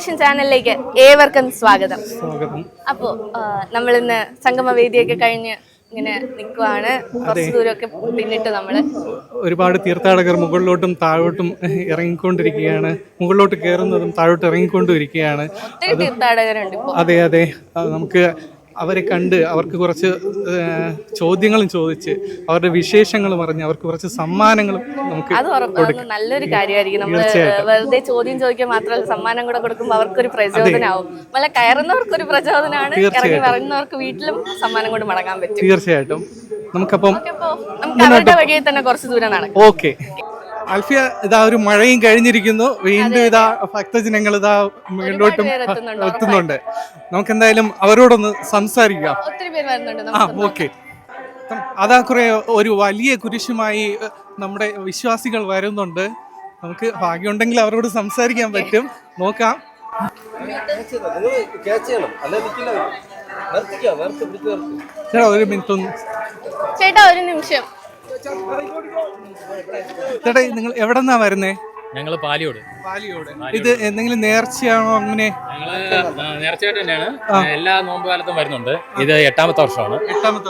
Vision ചാനലിലേക്ക് ഏവർക്കും സ്വാഗതം. അപ്പോ നമ്മളിന്ന് സംഗമവേദിയൊക്കെ കഴിഞ്ഞ് ഇങ്ങനെ നിൽക്കുവാണ്. കുറച്ച് ദൂരമൊക്കെ പിന്നിട്ട് നമ്മള് ഒരുപാട് തീർത്ഥാടകർ മുകളിലോട്ടും താഴോട്ടും ഇറങ്ങിക്കൊണ്ടിരിക്കുകയാണ്. മുകളിലോട്ട് കയറുന്നതും താഴോട്ട് ഇറങ്ങിക്കൊണ്ടിരിക്കുകയാണ്. ഒത്തിരി തീർത്ഥാടകരുണ്ട് ഇപ്പോൾ. അതെ അതെ, നമുക്ക് അവരെ കണ്ട് അവർക്ക് കുറച്ച് ചോദ്യങ്ങളും ചോദിച്ച് അവരുടെ വിശേഷങ്ങളും പറഞ്ഞ് അവർക്ക് കുറച്ച് സമ്മാനങ്ങളും നമുക്ക് അത് നല്ലൊരു കാര്യമായിരിക്കും. നമ്മള് വെറുതെ ചോദ്യം ചോദിക്കാൻ മാത്രമല്ല, സമ്മാനം കൂടെ കൊടുക്കുമ്പോൾ അവർക്കൊരു പ്രചോദനമാവും. നല്ല കയറുന്നവർക്കൊരു പ്രചോദനമാണ്, ഇറങ്ങി വരുന്നവർക്ക് വീട്ടിലും സമ്മാനം കൊണ്ട് മടങ്ങാൻ പറ്റും. തീർച്ചയായിട്ടും. നമുക്കപ്പം നമുക്ക് അവരുടെ വഴിയെ തന്നെ കുറച്ച് ദൂരം നടക്കാം. ഓക്കെ. അൽഫിയ, ഇതാ ഒരു മഴയും കഴിഞ്ഞിരിക്കുന്നു. വീണ്ടും ഇതാ ഭക്തജനങ്ങൾ ഇതാ വീണ്ടോട്ടും എത്തുന്നുണ്ട്. നമുക്ക് എന്തായാലും അവരോടൊന്ന് സംസാരിക്കാം. ഒത്തിരി പേര് വരുന്നുണ്ട്. ഓക്കെ. അതാ കുറെ ഒരു വലിയ കുരിശുമായി നമ്മുടെ വിശ്വാസികൾ വരുന്നുണ്ട്. നമുക്ക് ഭാഗ്യമുണ്ടെങ്കിൽ അവരോട് സംസാരിക്കാൻ പറ്റും. നോക്കാം. ചേട്ടാ ഒരു മിനിറ്റ് ഒന്ന്. ചേട്ടാ ഒരു നിമിഷം. ചേട്ടാ നിങ്ങൾ എവിടെ നിന്നാ വരുന്നേ? ഞങ്ങള് പാലിയോട്. ഇത് എന്തെങ്കിലും നേർച്ചയാണോ? അങ്ങനെ നേർച്ചയായിട്ട് തന്നെയാണ്. എല്ലാ നോമ്പ് കാലത്തും വരുന്നുണ്ട്. ഇത് എട്ടാമത്തെ വർഷമാണ്. എട്ടാമത്തെ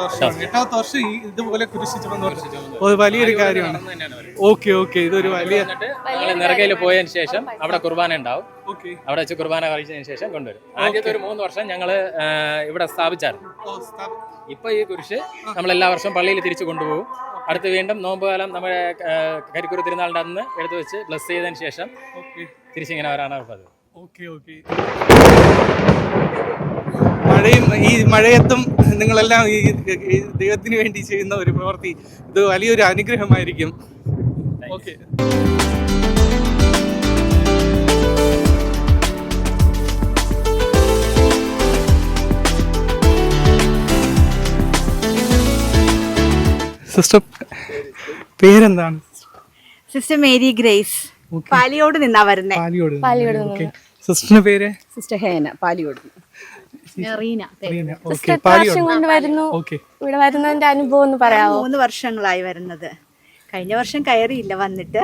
വർഷം ഇതുപോലെ കുരിശ് ചുമന്ന് വലിയൊരു കാര്യമാണ്. Okay okay. ഇതൊരു വലിയ നിറകയിൽ പോയതിനു ശേഷം അവിടെ കുർബാന ഉണ്ടാവും. അവിടെ വെച്ച് കുർബാന കഴിച്ചതിന് ശേഷം കൊണ്ടുവരും. ആദ്യത്തെ ഒരു 3 വർഷം ഞങ്ങള് ഇവിടെ സ്ഥാപിച്ചായിരുന്നു. ഇപ്പൊ ഈ കുരിശ് നമ്മൾ എല്ലാ വർഷവും പള്ളിയിൽ തിരിച്ചു കൊണ്ടുപോകും. അടുത്ത് വീണ്ടും നോമ്പ് കാലം നമ്മുടെ കരിക്കുരു തിരുനാളിന്റെ അന്ന് എടുത്തു വെച്ച് ബ്ലസ് ചെയ്തതിന് ശേഷം തിരിച്ചിങ്ങനെ വരാനാണ് പതിവ്. മഴയും ഈ മഴയത്തും നിങ്ങളെല്ലാം ഈ ദൈവത്തിന് വേണ്ടി ചെയ്യുന്ന ഒരു പ്രവൃത്തി, ഇത് വലിയൊരു അനുഗ്രഹമായിരിക്കും. ഓക്കെ. സിസ്റ്റർ പേരെന്താണ്? Sister Mary Grace. പാലിയോട് നിന്നാ വരുന്നേ. സിസ്റ്ററിന്റെ പേര്? സിസ്റ്റർ ഹേന. പാലിയോട്. ഇവിടെ വരുന്നതിന്റെ അനുഭവം ഒന്ന് പറയാമോ? 3 വർഷങ്ങളായി വരുന്നത്. കഴിഞ്ഞ വർഷം കയറിയില്ല, വന്നിട്ട്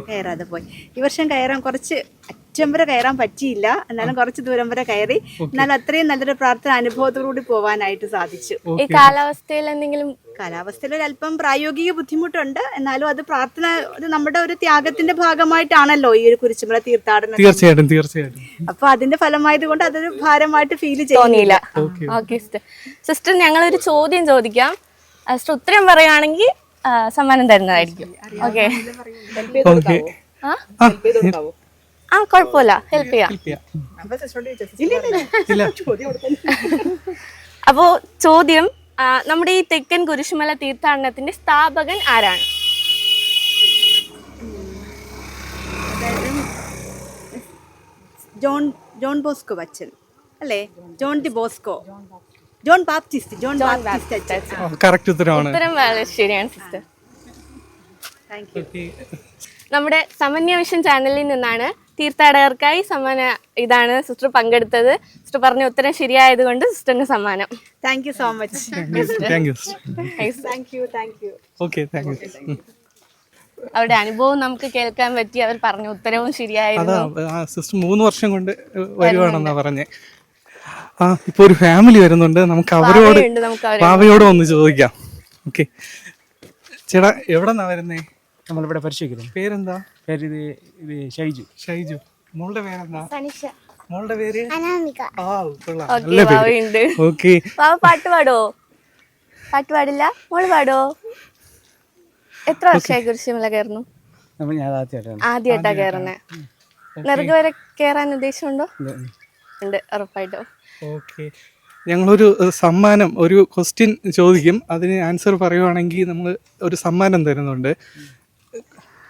കയറാതെ പോയി. ഈ വർഷം കയറാൻ കുറച്ച് അറ്റം വരെ കയറാൻ പറ്റിയില്ല, എന്നാലും കുറച്ച് ദൂരം വരെ കയറി. എന്നാലും അത്രയും നല്ലൊരു പ്രാർത്ഥന അനുഭവത്തോടുകൂടി പോവാനായിട്ട് സാധിച്ചു. ഈ കാലാവസ്ഥയിൽ എന്തെങ്കിലും? കാലാവസ്ഥയിൽ ഒരല്പം പ്രായോഗിക ബുദ്ധിമുട്ടുണ്ട്, എന്നാലും അത് പ്രാർത്ഥന, നമ്മുടെ ഒരു ത്യാഗത്തിന്റെ ഭാഗമായിട്ടാണല്ലോ ഈ ഒരു കുരിശുമല തീർത്ഥാടനം. തീർച്ചയായിട്ടും. അപ്പൊ അതിന്റെ ഫലമായത് കൊണ്ട് അതൊരു ഭാരമായിട്ട് ഫീൽ തോന്നിയില്ല. സിസ്റ്റർ, ഞങ്ങളൊരു ചോദ്യം ചോദിക്കാം. സിസ്റ്റർ ഉത്തരം പറയുകയാണെങ്കിൽ സമ്മാനം തരുന്നതായിരിക്കും. ഓക്കെ. കുഴപ്പമില്ല, ഹെൽപ്പ് ചെയ്യാം. അപ്പോ ചോദ്യം, നമ്മുടെ ഈ തെക്കൻ കുരിശുമല തീർത്ഥാടനത്തിന്റെ സ്ഥാപകൻ ആരാണ്? ജോൺ ബോസ്കോ ബച്ചൻ അല്ലേ? John D Bosco, John Baptist. Correct ഉത്തരമാണ്. ഉത്തരം വളരെ ശരിയാണ് സിസ്റ്റർ. നമ്മുടെ സമന്യ വിഷൻ ചാനലിൽ നിന്നാണ് തീർത്ഥാടകർക്കായി സമ്മാന ഇതാണ് സിസ്റ്റർ പങ്കെടുത്തത്. സിസ്റ്റർ പറഞ്ഞ ഉത്തരം ശരിയായത് കൊണ്ട് സിസ്റ്ററിന് സമ്മാനം. Thank you so much. അവരുടെ അനുഭവം നമുക്ക് കേൾക്കാൻ പറ്റി. അവർ പറഞ്ഞ ഉത്തരവും ശരിയായിരുന്നു. സിസ്റ്റർ 3 വർഷം കൊണ്ട് വരുവാണെന്നാ പറഞ്ഞേ. ഇപ്പൊ ഒരു ഫാമിലി വരുന്നുണ്ട്. നമുക്ക് അവരോട് ഒന്ന് ചോദിക്കാം. ഓക്കെ. ചേട്ടാ എവിടെ നിന്നാ വരുന്നേ? നമ്മളിവിടെ പരിശോധിക്കുന്നു. പേരെന്താ? പേര് ഇത് ഷൈജു. മോളുടെ പേരെന്താ? മോളുടെ പേര്? പാട്ട് പാടോ? പാട്ട് പാടില്ല? മോള് പാടോ? എത്ര വർഷമായി കുരിശുമല കയറുന്നു? ആദ്യമായിട്ടാ കയറുന്നേ. നെറുക വരെ കയറാൻ ഉദ്ദേശമുണ്ടോ? ഉണ്ട്, ഉറപ്പായിട്ടോ. ഓക്കെ. ഞങ്ങളൊരു സമ്മാനം, ഒരു ക്വസ്റ്റ്യൻ ചോദിക്കും. അതിന് ആൻസർ പറയുവാണെങ്കിൽ നമ്മൾ ഒരു സമ്മാനം തരുന്നുണ്ട്.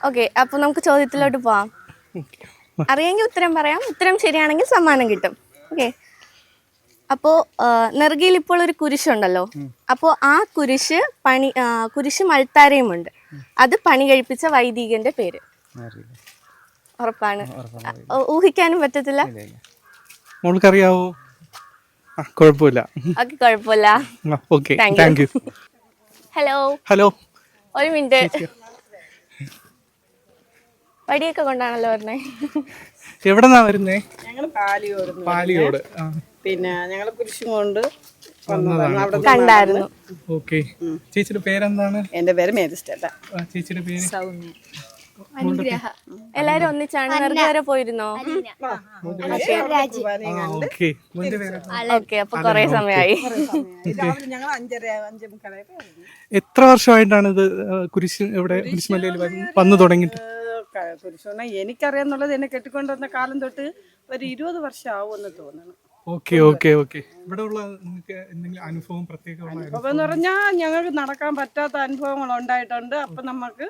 ഓക്കെ, അപ്പൊ നമുക്ക് ചോദ്യത്തിലോട്ട് പോവാം. അറിയെങ്കിൽ ഉത്തരം പറയാം. ഉത്തരം ശരിയാണെങ്കിൽ സമ്മാനം കിട്ടും. ഓക്കെ. അപ്പോ നെറുകയിൽ ഇപ്പോൾ ഒരു കുരിശുണ്ടല്ലോ. അപ്പോൾ ആ കുരിശ് മൾത്താരയുമുണ്ട്. അത് പണി കഴിപ്പിച്ച വൈദികന്റെ പേര് ഉറപ്പാണ്? ഊഹിക്കാനും പറ്റത്തില്ല. മോൾക്കറിയാവോ? കുഴപ്പമില്ല. ഹലോ, ഒരു മിനിറ്റ്. വടിയൊക്കെ കൊണ്ടാണല്ലോ പറഞ്ഞേ. എവിടെന്നാ വരുന്നേ? ഞങ്ങൾ പാലിയോട് പാലിയോട്. പിന്നെ ഞങ്ങൾ കുരിശും കൊണ്ട് വന്നതാണ്. അവിടെ കണ്ടായിരുന്നു. ഓക്കെ. ചേച്ചിയുടെ പേരെന്താണ്? എന്റെ പേര് മേരിസ്റ്റേട്ട. ചേച്ചിയുടെ പേര്? എല്ലാരും ഒന്നിച്ചാണ് നെറുക വരെ പോയിരുന്നോ? ഓക്കെ. മോന്റെ പേര്? ഓക്കെ, അപ്പൊ കൊറേ സമയമായി. ഞങ്ങൾ 5:30 എത്ര വർഷമായിട്ടാണ് ഇത് കുരിശ് ഇവിടെ കുരിശുമലയിൽ വന്നു തുടങ്ങിയിട്ട്? കുരിശുന്ന എനിക്കറിയാന്നുള്ളത് എന്നെ കെട്ടിക്കൊണ്ടുവന്ന കാലം തൊട്ട് ഒരു 20 വർഷം ആവുമെന്ന് തോന്നുന്നു. Okay okay okay. ഇവിടെ ഉള്ള നിങ്ങൾക്ക് എന്തെങ്കിലും അനുഭവം പ്രത്യേകമുള്ള അനുഭവം എന്ന് പറഞ്ഞാൽ ഞങ്ങൾക്ക് നടക്കാൻ പറ്റാത്ത അനുഭവങ്ങൾ ഉണ്ടായിട്ടുണ്ട്. അപ്പൊ നമുക്ക്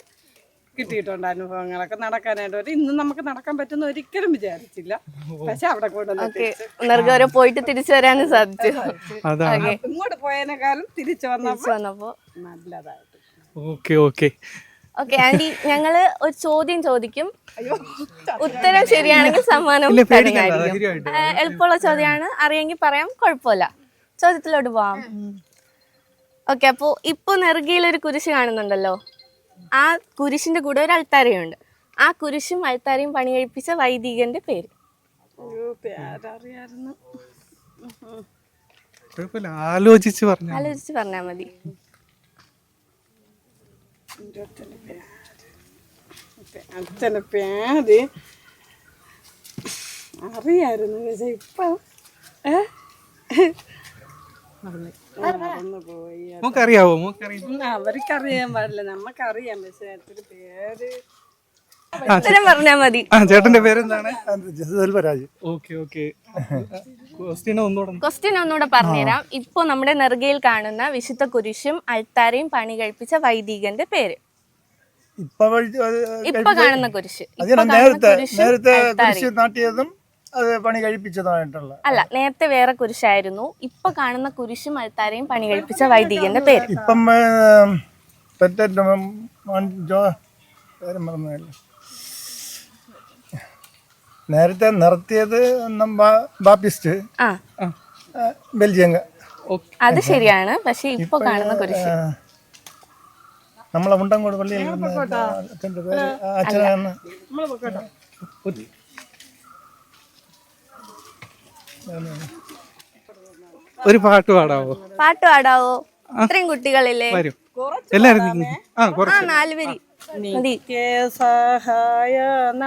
കിട്ടിയിട്ടുണ്ട് അനുഭവങ്ങളൊക്കെ നടക്കാനായിട്ട്. ഇന്ന് നമുക്ക് നടക്കാൻ പറ്റുന്ന ഒരിക്കലും വിചാരിച്ചില്ല. പക്ഷെ അവിടെ ഓക്കെ, നെറുക വരെ പോയിട്ട് തിരിച്ചു വരാനും സാധിച്ചു. ഇങ്ങോട്ട് പോയതിനേക്കാളും തിരിച്ചു വന്നപ്പോ നല്ലതായിട്ട്. ഓക്കെ ഓക്കെ ഓക്കെ ആന്റി, ഞങ്ങള് ഒരു ചോദ്യം ചോദിക്കും. ഉത്തരം ശരിയാണെങ്കിൽ സമ്മാനം എളുപ്പമുള്ള ചോദ്യമാണ്. അറിയെങ്കിൽ പറയാം, കുഴപ്പമില്ല. ചോദ്യത്തിലോട്ട് പോവാം. ഓക്കെ, അപ്പോ ഇപ്പൊ നെറുകയിൽ ഒരു കുരിശ് കാണുന്നുണ്ടല്ലോ. ആ കുരിശിന്റെ കൂടെ ഒരു അൾത്താരയുണ്ട്. ആ കുരിശും അൾത്താരയും പണി കഴിപ്പിച്ച വൈദികന്റെ പേര്? പേരറിയായിരുന്നു. ആലോചിച്ച് പറഞ്ഞാ മതി. അച്ഛന്റെ പേര് അറിയായിരുന്നു. പക്ഷെ ഇപ്പൊ നമുക്കറിയാവോ? അവർക്കറിയാൻ പാടില്ല, നമുക്കറിയാം. പക്ഷെ അച്ഛന്റെ പേര് ഉത്തരം പറഞ്ഞാ മതി. ചേട്ടന്റെ പേരെന്താണ്? ക്വസ്റ്റ്യൻ ഒന്നുകൂടെ പറഞ്ഞുതരാം. ഇപ്പൊ നമ്മുടെ നെറുകയിൽ കാണുന്ന വിശുദ്ധ കുരിശും അൾത്താരയും പണി കഴിപ്പിച്ച വൈദികന്റെ പേര്? ഇപ്പൊ കാണുന്ന കുരിശ് നാട്ടിയതും അത് പണി കഴിപ്പിച്ചതായിട്ടുള്ള അല്ല, നേരത്തെ വേറെ കുരിശായിരുന്നു. ഇപ്പൊ കാണുന്ന കുരിശും അൾത്താരയും പണി കഴിപ്പിച്ച വൈദികന്റെ പേര്? ഇപ്പം പേര് മറന്നതല്ല. നേരത്തെ നിർത്തിയത് ബാപ്പിസ്റ്റ് ബെൽജിയം. അത് ശരിയാണ്. പക്ഷെ ഇപ്പൊ കാണുന്ന കുരിശ് നമ്മളെ മുണ്ടങ്കോട് പള്ളിയിൽ അച്ഛനാണ്. ഒരു പാട്ട് പാടാവോ? ഇത്രയും കുട്ടികളില്ലേ? എല്ലാരും 4 വരി മതി. സഹായനാഥേ,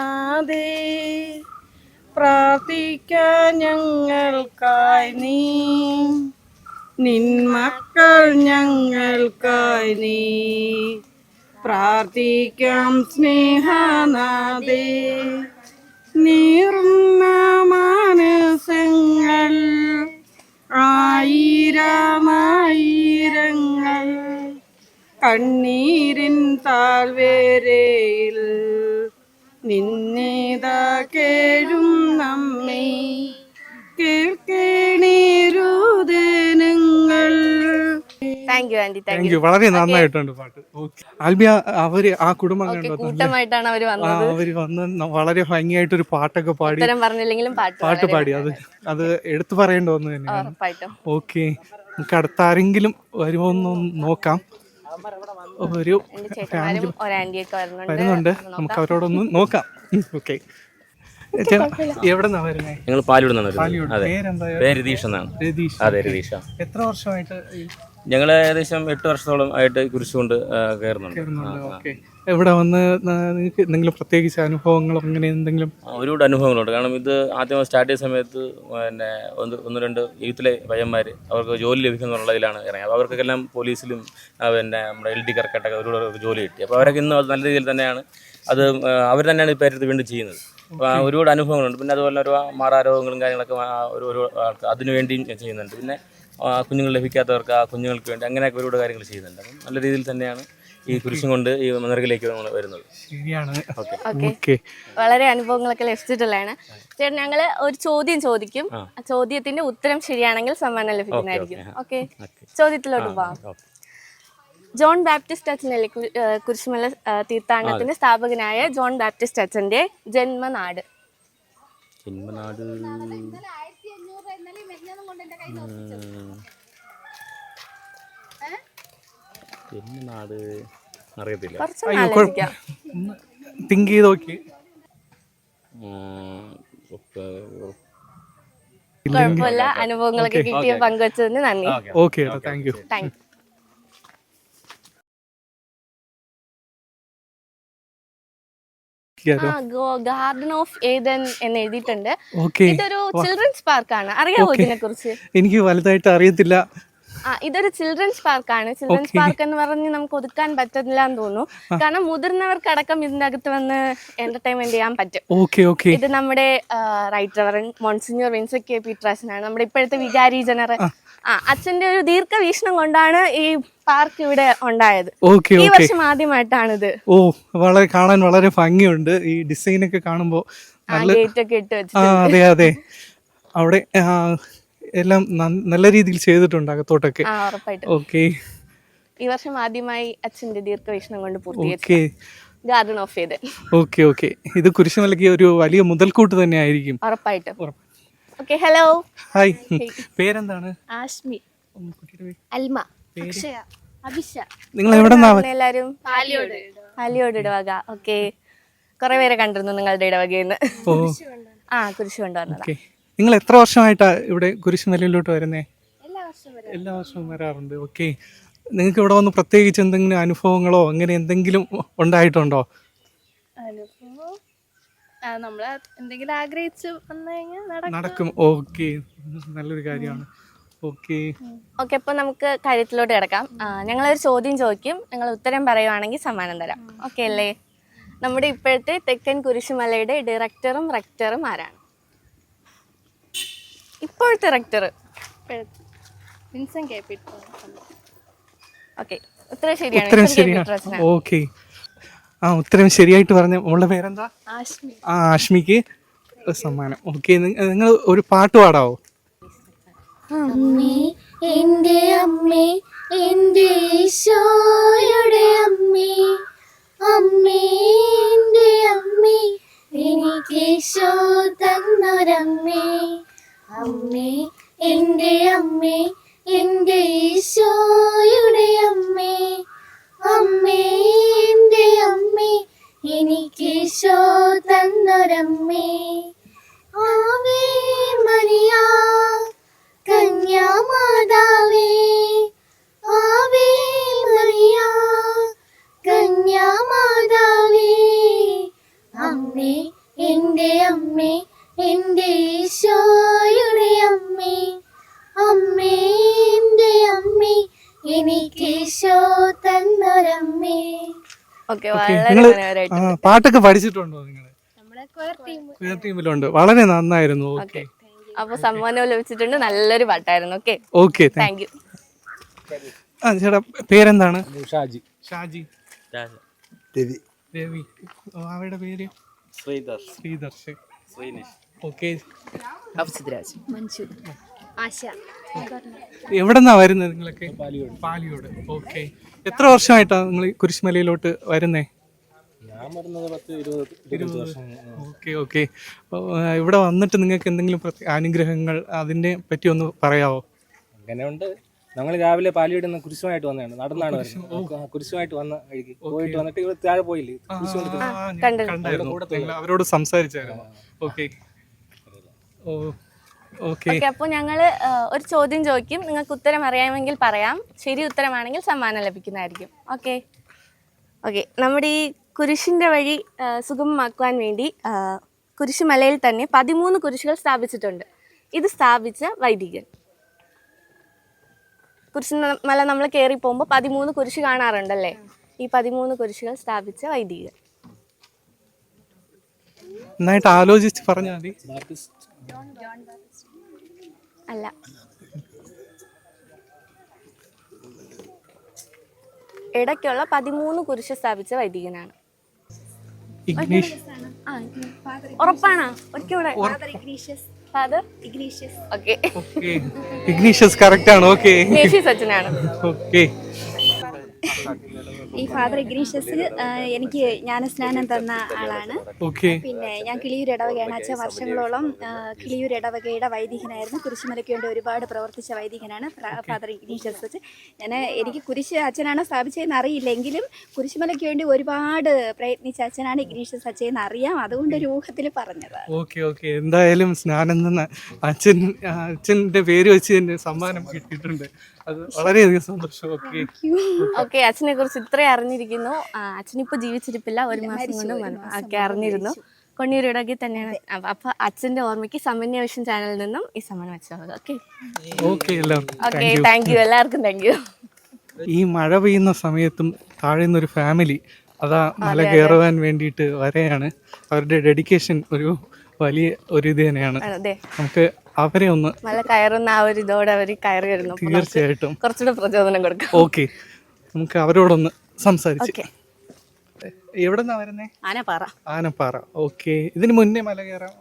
പ്രാർത്ഥിക്കാൻ ഞങ്ങൾക്കായി നീ, നിൻ മക്കൾ ഞങ്ങൾക്കായി നീ, പ്രാർത്ഥിക്കാം സ്നേഹനാഥേ. നീറുന്ന മനസ്സങ്ങൾ ആയിരമായിരങ്ങൾ, കണ്ണീരിൻ താഴ്വരയിൽ നിന്നിതാ കേഴും നമ്മെ, കേൾക്കേണീരുദനങ്ങൾ. Thank you aunty, thank you. വളരെ നന്നായിട്ടുണ്ട് പാട്ട്. ആൽബിയ, അവര് ആ കുടുംബം കണ്ടോ? കൂട്ടമായിട്ടാണ് അവര് വന്ന് വളരെ ഭംഗിയായിട്ടൊരു പാട്ടൊക്കെ പാടി, പറഞ്ഞില്ലെങ്കിലും പാട്ട് പാടി. അത് എടുത്തു പറയേണ്ട ഒന്ന് തന്നെയാണ്. ഓക്കെ, നമുക്ക് അടുത്ത ആരെങ്കിലും വരുമോന്ന് നോക്കാം. ഒരു ഫാമിലി വരുന്നുണ്ട്, നമുക്ക് അവരോടൊന്ന് നോക്കാം. ഓക്കെ, എവിടെന്നാ വരുന്നേ? ഞങ്ങൾ പാലിവിടുന്നാണ്. പേര് രതീഷ് എന്നാണ്. അതെ, രതീഷ. എത്ര വർഷമായിട്ട്? ഞങ്ങൾ ഏകദേശം 8 വർഷത്തോളം ആയിട്ട് കുരിശ് കൊണ്ട് കയറുന്നുണ്ട്. ഇവിടെ വന്ന് നിങ്ങൾക്ക് എന്തെങ്കിലും പ്രത്യേകിച്ച് അനുഭവങ്ങളോ അങ്ങനെ എന്തെങ്കിലും? ഒരുപാട് അനുഭവങ്ങളുണ്ട്. കാരണം ഇത് ആദ്യം സ്റ്റാർട്ട് ചെയ്ത സമയത്ത് പിന്നെ 1-2 യൂത്തിലെ പയ്യന്മാർ അവർക്ക് ജോലി ലഭിക്കുന്നുള്ളതിലാണ് ഇറങ്ങി. അപ്പോൾ അവർക്കെല്ലാം പോലീസിലും പിന്നെ നമ്മുടെ LD കറക്റ്റായിട്ടൊക്കെ ഒരുപാട് ജോലി കിട്ടി. അപ്പോൾ അവരൊക്കെ ഇന്നും നല്ല രീതിയിൽ തന്നെയാണ് അവർ തന്നെയാണ് ഇപ്പോൾ അടുത്ത് വീണ്ടും ചെയ്യുന്നത്. അപ്പോൾ ഒരുപാട് അനുഭവങ്ങളുണ്ട്. പിന്നെ അതുപോലെ ഒരു മാറാരോഗങ്ങളും കാര്യങ്ങളൊക്കെ ഒരു അതിനു വേണ്ടിയും ചെയ്യുന്നുണ്ട്. പിന്നെ കുഞ്ഞുങ്ങൾ ലഭിക്കാത്തവർക്ക് ആ കുഞ്ഞുങ്ങൾക്ക് വേണ്ടി അങ്ങനെയൊക്കെ ഒരുപാട് കാര്യങ്ങൾ ചെയ്യുന്നുണ്ട്. അപ്പം നല്ല രീതിയിൽ തന്നെയാണ് ഈ കുരിശും കൊണ്ട് ഈ നെറുകയിലേക്ക് നമ്മൾ വരുന്നത്. ശരിയാണ്. വളരെ അനുഭവങ്ങളൊക്കെ ലഭിച്ചിട്ടുള്ളതാണ്. ചേട്ടൻ, ഞങ്ങള് ഒരു ചോദ്യം ചോദിക്കും. ആ ചോദ്യത്തിന്റെ ഉത്തരം ശരിയാണെങ്കിൽ സമ്മാനം ലഭിക്കുന്നതായിരിക്കും. ഓക്കെ, ചോദ്യത്തിലോട്ട് പോവാം. ജോൺ ബാപ്റ്റിസ്റ്റ് അച്ഛനല്ലേ കുരിശുമല തീർത്ഥാടനത്തിന്റെ സ്ഥാപകനായ ജോൺ ബാപ്റ്റിസ്റ്റ് അച്ഛന്റെ ജന്മനാട്? തിങ്ക് ചെയ്ത് നോക്കി. കുഴപ്പമില്ല, അനുഭവങ്ങളൊക്കെ കിട്ടിയ പങ്കുവച്ചതിന് നന്ദി. ഓക്കെ ഏട്ടാ, thank you. Thank you. Garden of Eden എന്ന് എഴുതിയിട്ടുണ്ട്. ഓക്കെ, ഇതൊരു ചിൽഡ്രൻസ് പാർക്കാണ്. അറിയാവോ ഇതിനെ കുറിച്ച്? എനിക്ക് വലുതായിട്ട് അറിയത്തില്ല. ഇതൊരു ചിൽഡ്രൻസ് പാർക്കാണ്. ചിൽഡ്രൻസ് പാർക്ക് എന്ന് പറഞ്ഞ് നമുക്ക് ഒതുക്കാൻ പറ്റില്ല എന്ന് തോന്നുന്നു. കാരണം മുതിർന്നവർക്കടക്കം ഇതിന്റെ അകത്ത് വന്ന് എന്റർടൈൻമെന്റ് ചെയ്യാൻ പറ്റും. Okay okay. ഇത് നമ്മുടെ right reverend monsignor Vincent K പീറ്ററാസനാണ്, നമ്മുടെ ഇപ്പോഴത്തെ വികാരി ജനറൽ. അച്ഛന്റെ ഒരു ദീർഘവീക്ഷണം കൊണ്ടാണ് ഈ പാർക്ക് ഇവിടെ ഉണ്ടായത്. ഈ വർഷം ആദ്യമായിട്ടാണിത്. ഓ, വളരെ കാണാൻ വളരെ ഭംഗിയുണ്ട്. ഈ ഡിസൈൻ ഒക്കെ കാണുമ്പോ ഗേറ്റ് ഒക്കെ ഇട്ട് വെച്ചിട്ട്. അതെ അതെ, അവിടെ എല്ലാം നല്ല രീതിയിൽ ചെയ്തിട്ടുണ്ട് അകത്തോട്ടൊക്കെ. ഉറപ്പായിട്ടും. ഓക്കെ, ഈ വർഷം ആദ്യമായി അച്ഛന്റെ ദീർഘവീക്ഷണം കൊണ്ട് പൂർത്തീകരിച്ചു garden of Eden. Okay okay, ഇത് കുരിശുമലയ്ക്ക് ഒരു വലിയ മുതൽക്കൂട്ട് തന്നെ ആയിരിക്കും. ഉറപ്പായിട്ടും. Okay, hello. ഹായ്, പേരെന്താണ്? ആഷ്മി, അൽമ, അക്ഷയ, അഭിഷ. നിങ്ങൾ എവിടെ എല്ലാരും പാലിയോട് ഇടവക. ഓക്കെ, കുറെ പേരെ കണ്ടിരുന്നു നിങ്ങളുടെ ഇടവകയെന്ന്. കുരിശ് കൊണ്ടുവന്നതാ. നിങ്ങൾ എത്ര വർഷമായിട്ടാ ഇവിടെ കുരിശുമലയിലോട്ട് വരുന്നേ? എല്ലാ വർഷവും വരാറുണ്ട്. ഓക്കെ, നിങ്ങൾക്ക് ഇവിടെ വന്ന് പ്രത്യേകിച്ച് എന്തെങ്കിലും അനുഭവങ്ങളോ അങ്ങനെ എന്തെങ്കിലും ഉണ്ടായിട്ടുണ്ടോ? നമ്മൾ എന്തെങ്കിലും ആഗ്രഹിച്ചു വന്നു കഴിഞ്ഞാൽ നടക്കും. ഓക്കെ, നല്ലൊരു കാര്യമാണ്. ഓക്കെ ഓക്കെ, അപ്പോൾ നമുക്ക് കാര്യത്തിലോട്ട് കിടക്കാം. ഞങ്ങളൊരു ചോദ്യം ചോദിക്കും, നിങ്ങൾ ഉത്തരം പറയുവാണെങ്കിൽ സമ്മാനം തരാം. ഓക്കെ അല്ലേ? നമ്മുടെ ഇപ്പോഴത്തെ തെക്കൻ കുരിശുമലയുടെ ഡയറക്ടറും റെക്ടറും ആരാണ്? ഇപ്പോഴത്തെ റെക്ടർ വിൻസെന്റ് കെ പീറ്ററാസൻ. ഓക്കെ, ഉത്തരം ശരിയാണ്. ഓക്കെ, ഉത്തരം ശരിയായിട്ട് പറഞ്ഞ മോളുടെ പേരെന്താ? ആഷ്മി. ആഷ്മിക്ക് സമ്മാനം. ഓക്കെ, നിങ്ങൾ ഒരു പാട്ട് പാടാവോ? അമ്മേ എൻ്റെ അമ്മേ എൻ്റെ ഈശോയുടെ അമ്മേ, അമ്മേ എൻ്റെ അമ്മേ എനിക്ക് ഈശോ തന്നൊരമ്മേ, അമ്മേ എൻ്റെ അമ്മേ എൻ്റെ ഈശോയുടെ അമ്മേ, അമ്മേ എൻ്റെ അമ്മേ എനിക്ക് ഈശോ തന്നൊരമ്മേ. ആവേ മരിയ കന്യാമാതാവേ, ആവേ മരിയ കന്യാമാതാവേ, അമ്മേ എൻ്റെ അമ്മേ എൻ്റെ ഈശോയുടെ അമ്മേ, അമ്മേ എൻ്റെ അമ്മേ എനിക്ക് ഈശോ തന്നൊരമ്മേ. ഓക്കെ, വളരെ പാട്ടൊക്കെ പഠിച്ചിട്ടുണ്ടോ നിങ്ങൾ? ക്വയർ ടീമിലുണ്ട്. വളരെ നന്നായിരുന്നു. ഓക്കെ, അപ്പൊ സമ്മാനം ലഭിച്ചിട്ടുണ്ട്. നല്ലൊരു പാട്ടായിരുന്നു. Okay okay, thank you. ചേട്ടാ പേരെന്താണ്? ഷാജി. ഷാജി. രവി. രവി. അവരുടെ പേര്? ശ്രീദർശ്. ഓക്കെ, എവിടെന്നാ വരുന്നത് നിങ്ങളൊക്കെ? പാലിയോട്. ഓക്കെ, എത്ര വർഷമായിട്ടാ നിങ്ങൾ കുരിശുമലയിലോട്ട് വരുന്നേ? ഓക്കെ ഓക്കെ, ഇവിടെ വന്നിട്ട് നിങ്ങൾക്ക് എന്തെങ്കിലും അനുഗ്രഹങ്ങൾ അതിനെ പറ്റി ഒന്ന് പറയാവോ? അങ്ങനെയുണ്ട്. ഞങ്ങൾ രാവിലെ പാലിയോട് നിന്ന് കുരിശുമായിട്ട് വന്നതാണ്, നടന്നാണ് വരുന്നത്. കുരിശുമായിട്ട് വന്ന വഴിക്ക് പോയിട്ട് വന്നിട്ട് ഇവിടെ താഴെ പോയില്ലേ, അവരോട് സംസാരിച്ചായിരുന്നു. ഓക്കെ ഓക്കെ, അപ്പോൾ ഞങ്ങൾ ഒരു ചോദ്യം ചോദിക്കും, നിങ്ങൾക്ക് ഉത്തരം അറിയാമെങ്കിൽ പറയാം, ശരി ഉത്തരമാണെങ്കിൽ സമ്മാനം ലഭിക്കുന്നതായിരിക്കും. ഓക്കെ ഓക്കെ, നമ്മുടെ ഈ കുരിശിൻ്റെ വഴി സുഗമമാക്കുവാൻ വേണ്ടി കുരിശുമലയിൽ തന്നെ 13 കുരിശുകൾ സ്ഥാപിച്ചിട്ടുണ്ട്. ഇത് സ്ഥാപിച്ച വൈദികൻ. കുരിശുമല നമ്മൾ കയറി പോകുമ്പോൾ 13 കുരിശ് കാണാറുണ്ടല്ലേ? ഈ 13 കുരിശുകൾ സ്ഥാപിച്ച വൈദികൻ. നന്നായിട്ട് ആലോചിച്ച് പറഞ്ഞാൽ മതി. അല്ല, ഇടയ്ക്കുള്ള 13 കുരിശ് സ്ഥാപിച്ച വൈദികനാണ്. ഉറപ്പാണോ? ഒരിക്കലൂടെ father Ignatius. Okay, Ignatius correct ആണ്. ഓക്കെ, ഇഗ്നേഷ്യസ് അച്ഛനാണ്. ഓക്കെ, ഈ ഫാദർ ഇഗ്നീഷ്യസ് എനിക്ക് ജ്ഞാനസ്നാനം തന്ന ആളാണ്. ഓക്കെ പിന്നെ ഞാൻ കിളിയൂർ ഇടവകയാണ്. അച്ഛൻ വർഷങ്ങളോളം കിളിയൂർ ഇടവകയുടെ വൈദികനായിരുന്നു. കുരിശുമലയ്ക്ക് വേണ്ടി ഒരുപാട് പ്രവർത്തിച്ച വൈദികനാണ് ഫാദർ ഇഗ്നീഷ്യസ് അച്ഛൻ. എനിക്ക് കുരിശ് അച്ഛനാണ് സ്ഥാപിച്ചതെന്ന് അറിയില്ലെങ്കിലും കുരിശുമലയ്ക്ക് വേണ്ടി ഒരുപാട് പ്രയത്നിച്ച അച്ഛനാണ് ഇഗ്നീഷ്യസ് അച്ഛനെന്ന് അറിയാം. അതുകൊണ്ട് ഒരു ഊഹത്തിൽ പറഞ്ഞതാണ്. ഓക്കെ ഓക്കെ എന്തായാലും സ്നാനം തന്ന അച്ഛൻ്റെ പേര് വെച്ച് തന്നെ സമ്മാനം കിട്ടിയിട്ടുണ്ട്. അത് വളരെയധികം സന്തോഷം. ഓക്കെ ഓക്കെ, അച്ഛനെ കുറിച്ച് ഇത്രയും അറിഞ്ഞിരിക്കുന്നു. അച്ഛനിപ്പോ ജീവിച്ചിരിപ്പില്ല, 1 മാസം കൊണ്ട് ഒക്കെ അറിഞ്ഞിരുന്നു. കൊണ്ണിയൂരിടകി തന്നെയാണ്. അപ്പൊ അച്ഛന്റെ ഓർമ്മയ്ക്ക് സമന്വയ വിഷൻ ചാനലിൽ നിന്നും ഈ സമ്മാനം വെച്ചത്. ഓക്കെ ഓക്കെ എല്ലാവർക്കും ഓക്കെ, താങ്ക് യു, എല്ലാവർക്കും താങ്ക് യു. ഈ മഴ പെയ്യുന്ന സമയത്തും താഴെ നിന്നൊരു ഫാമിലി അതാ മല കയറുവാൻ വേണ്ടിയിട്ട് വരെയാണ്. അവരുടെ ഡെഡിക്കേഷൻ ഒരു വലിയ ഒരു ഇത് തന്നെയാണ്. അതെ, നമുക്ക് അവരെ ഒന്ന് മല കയറുന്ന ആ ഒരു ഇതോടെ അവർ കയറി വരുന്നു. തീർച്ചയായിട്ടും കുറച്ചുകൂടെ പ്രചോദനം കൊടുക്കാം. ഓക്കെ, നമുക്ക് അവരോടൊന്ന് സംസാരിച്ച്. ഓക്കെ, എവിടെന്നാ വരുന്നേ? ആനപ്പാറ. ആനപ്പാറ. ഓക്കെ, ഇതിന് മുന്നേ മല കയറാൻ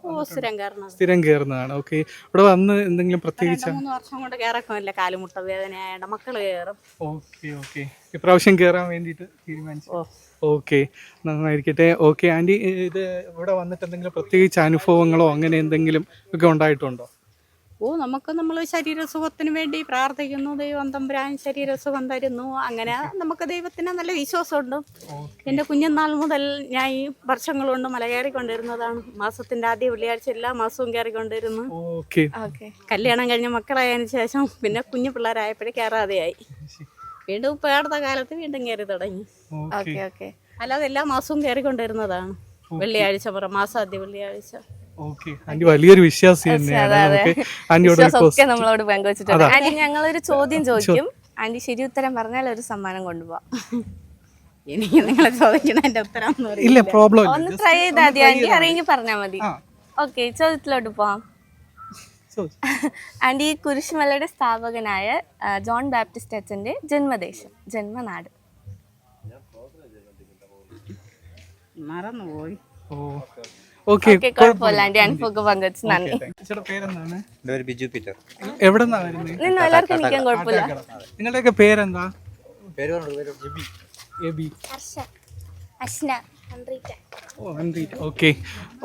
സ്ഥിരം കയറുന്നതാണ്. ഓക്കെ, ഇവിടെ വന്ന് എന്തെങ്കിലും പ്രത്യേകിച്ച് 3 വർഷം കൊണ്ട് കയറക്കമില്ല, കാലുമുട്ട വേദനയായ മക്കള് കയറും. ഓക്കെ ഓക്കെ, ഇപ്രാവശ്യം കയറാൻ വേണ്ടിയിട്ട് തീരുമാനിച്ചു. ഓക്കെ, നന്നായിരിക്കട്ടെ. ഓക്കെ ആൻറ്റി, ഇത് ഇവിടെ വന്നിട്ട് എന്തെങ്കിലും പ്രത്യേകിച്ച് അനുഭവങ്ങളോ അങ്ങനെ എന്തെങ്കിലും ഒക്കെ ഉണ്ടായിട്ടുണ്ടോ? നമുക്ക് നമ്മൾ ശരീരസുഖത്തിന് വേണ്ടി പ്രാർത്ഥിക്കുന്നു. ദൈവം തമ്പുരാൻ ശരീരസുഖം തരുന്നു. അങ്ങനെ നമുക്ക് ദൈവത്തിന് നല്ല വിശ്വാസമുണ്ട്. എൻ്റെ കുഞ്ഞുനാൾ മുതൽ ഞാൻ ഈ വർഷങ്ങൾ കൊണ്ട് മല കയറിക്കൊണ്ടിരുന്നതാണ്. മാസത്തിൻ്റെ ആദ്യ വെള്ളിയാഴ്ച എല്ലാ മാസവും കയറിക്കൊണ്ടിരുന്നു. ഓക്കെ ഓക്കെ, കല്യാണം കഴിഞ്ഞ മക്കളായതിനു ശേഷം പിന്നെ കുഞ്ഞു പിള്ളേരായപ്പോഴേ കയറാതെയായി. വീണ്ടും ഇപ്പോൾ അടുത്ത കാലത്ത് വീണ്ടും കയറി തുടങ്ങി. ഓക്കെ ഓക്കെ, അല്ലാതെ എല്ലാ മാസവും കയറിക്കൊണ്ടിരുന്നതാണ്. വെള്ളിയാഴ്ച മാസാദ്യ വെള്ളിയാഴ്ച. ഓക്കെ, ആൻറ്റി വലിയൊരു വിശ്വാസി തന്നെയാണ്. നമുക്ക് ആൻറ്റിയോട് ഒക്കെ നമ്മളോട് പങ്കുവച്ചിട്ടുണ്ട്. ആന്റി, ഞങ്ങളൊരു ചോദ്യം ചോദിക്കും. ആന്റി ശരി ഉത്തരം പറഞ്ഞാൽ ഒരു സമ്മാനം കൊണ്ടുപോവാം. എനിക്ക് നിങ്ങളെ ചോദിക്കണ എൻ്റെ ഉത്തരം ഇല്ല, പ്രോബ്ലം ഒന്ന് ട്രൈ ചെയ്താൽ മതി ആന്റി, അറിയെങ്കിൽ പറഞ്ഞാൽ മതി. ഓക്കെ, ചോദ്യത്തിലോട്ട് പോവാം. ആന്റി, കുരിശുമലയുടെ സ്ഥാപകനായ ജോൺ ബാപ്റ്റിസ്റ്റ് അച്ഛന്റെ ജന്മദേശം, ജന്മനാട്? മറന്നുപോയി. ഓക്കെ, കുഴപ്പമില്ല ആന്റി, അനുഭവമൊക്കെ പങ്കുവച്ച് നന്ദി. പേരെന്താണ്? ബിജു പീറ്റർ. എവിടെന്നാ വരുന്നത്? നിന്ന് എല്ലാവർക്കും നിൽക്കാൻ കുഴപ്പമില്ല. നിങ്ങളുടെയൊക്കെ പേരെന്താ? ഓക്കെ